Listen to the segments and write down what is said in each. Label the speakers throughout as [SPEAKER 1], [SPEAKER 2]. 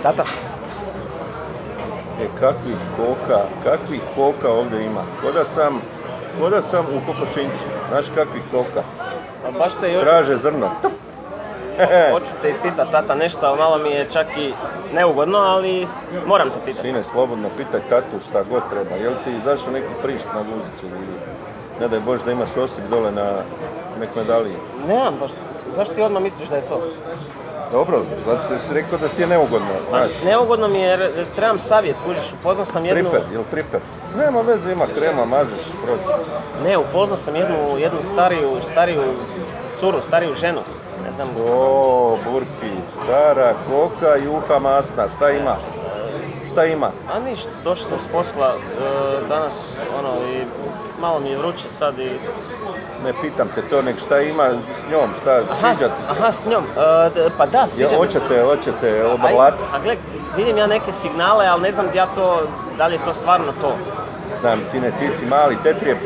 [SPEAKER 1] Tata?
[SPEAKER 2] Kakvih koka ovdje ima. Ko da sam u kokošincu. Znaš kakvih koka?
[SPEAKER 1] Pa baš te još...
[SPEAKER 2] Traže zrno.
[SPEAKER 1] Hoću te pitat, tata, nešto malo mi je čak i neugodno, ali moram te pitat.
[SPEAKER 2] Sine, slobodno pitaj tatu šta god treba. Jel ti izašao neki prišt na guzicu ili ne daj Bože da imaš osip dole na nek medaliji?
[SPEAKER 1] Nemam baš, zašto ti odmah misliš da je to?
[SPEAKER 2] Dobro, zato si rekao da ti je neugodno, znaš.
[SPEAKER 1] Neugodno mi je jer trebam savjet, kužiš, upoznao sam jednu...
[SPEAKER 2] Jel triper? Nema veze, ima krema, mažeš, proći.
[SPEAKER 1] Ne, upoznao sam jednu stariju curu, stariju ženu. Ne znam...
[SPEAKER 2] O, burki, stara koka, juha masna, šta ima?
[SPEAKER 1] A niš, došao sam s posla danas, i malo mi je vruće sad i...
[SPEAKER 2] Ne pitam te to, nek šta ima s njom, šta sviđa ti se?
[SPEAKER 1] Aha, s njom, pa da, sviđa mi se.
[SPEAKER 2] Hoćete obrlatiti?
[SPEAKER 1] A gled, vidim ja neke signale, ali ne znam da li je to stvarno to.
[SPEAKER 2] Znam, sine, ti si mali tetrijep,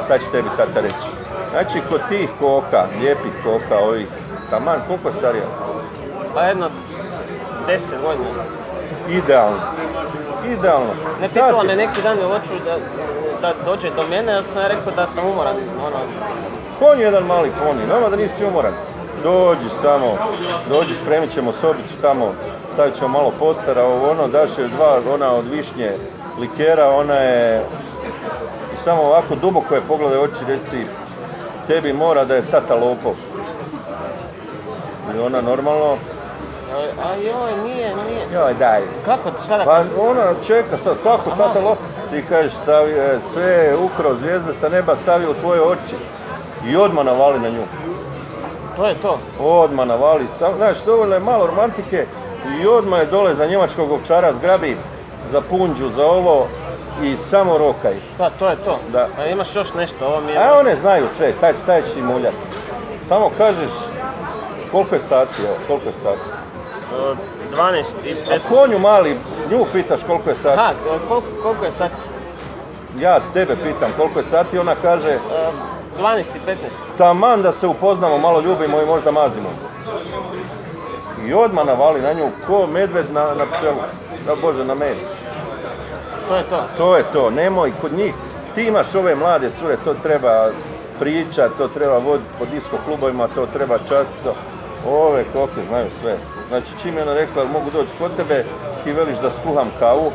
[SPEAKER 2] sad će tebi tata reći. Znači, kod tih koka, lijepih koka, ovih, taman, koliko je starija?
[SPEAKER 1] Pa jedno 10 godina.
[SPEAKER 2] Idealno.
[SPEAKER 1] Ne pitala me neki dan, hoću da dođe do mene, ja sam rekao da sam umoran.
[SPEAKER 2] Konj je jedan mali poni, nama da nisi umoran. Dođi, spremit ćemo sobicu tamo, stavit ćemo malo postara, daš je ona od višnje likera, ona je... I samo ovako duboko je pogledaj oči, reci, tebi mora da je tata lopov. I ona normalno...
[SPEAKER 1] A joj, nije.
[SPEAKER 2] Joj, daj.
[SPEAKER 1] Kako, šta da...
[SPEAKER 2] Pa ona čeka sad, kako tata lopov? Ti kažeš, sve ukro zvijezde sa neba stavi u tvoje oči. I odmah navali na nju.
[SPEAKER 1] To je to.
[SPEAKER 2] Odmah navali, znaš, dovoljno je malo romantike i odmah je dole za njemačkog ovčara zgrabi, za punđu, za ovo i samo rokaj.
[SPEAKER 1] Da, to je to.
[SPEAKER 2] Da.
[SPEAKER 1] A imaš još nešto, ovo mi je...
[SPEAKER 2] A one znaju sve, taj će im uljati. Samo kažeš, koliko je sati,
[SPEAKER 1] 12 i 15.
[SPEAKER 2] A konju mali, nju pitaš koliko je sati.
[SPEAKER 1] Ha, koliko je sati?
[SPEAKER 2] Ja tebe pitam koliko je sati, ona kaže...
[SPEAKER 1] 12 i 15.
[SPEAKER 2] Taman da se upoznamo, malo ljubimo i možda mazimo. I odmah navali na nju ko medved na pčelu. Da Bože, na med.
[SPEAKER 1] To je to.
[SPEAKER 2] To je to, nemoj kod njih. Ti imaš ove mlade cure, to treba pričat, to treba voditi po disko klubovima, to treba častiti. Ove koke znaju sve. Znači čim je ona rekla mogu doći kod tebe, ti veliš da skuham kavu.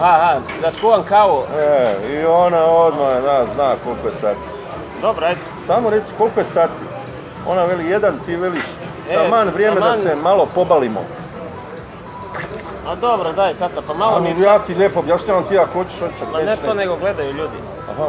[SPEAKER 1] Aha, da skuham kavu.
[SPEAKER 2] I ona odmah zna koliko je sati.
[SPEAKER 1] Dobro, ajde.
[SPEAKER 2] Samo reci koliko je sati. Ona veli 1, ti veliš taman vrijeme da se malo pobalimo.
[SPEAKER 1] A dobro, daj tata, pa malo mi...
[SPEAKER 2] Ja ti lijepo objašnjavam ti ako hoćeš.
[SPEAKER 1] Ma ne to nego gledaju ljudi.
[SPEAKER 2] Aha.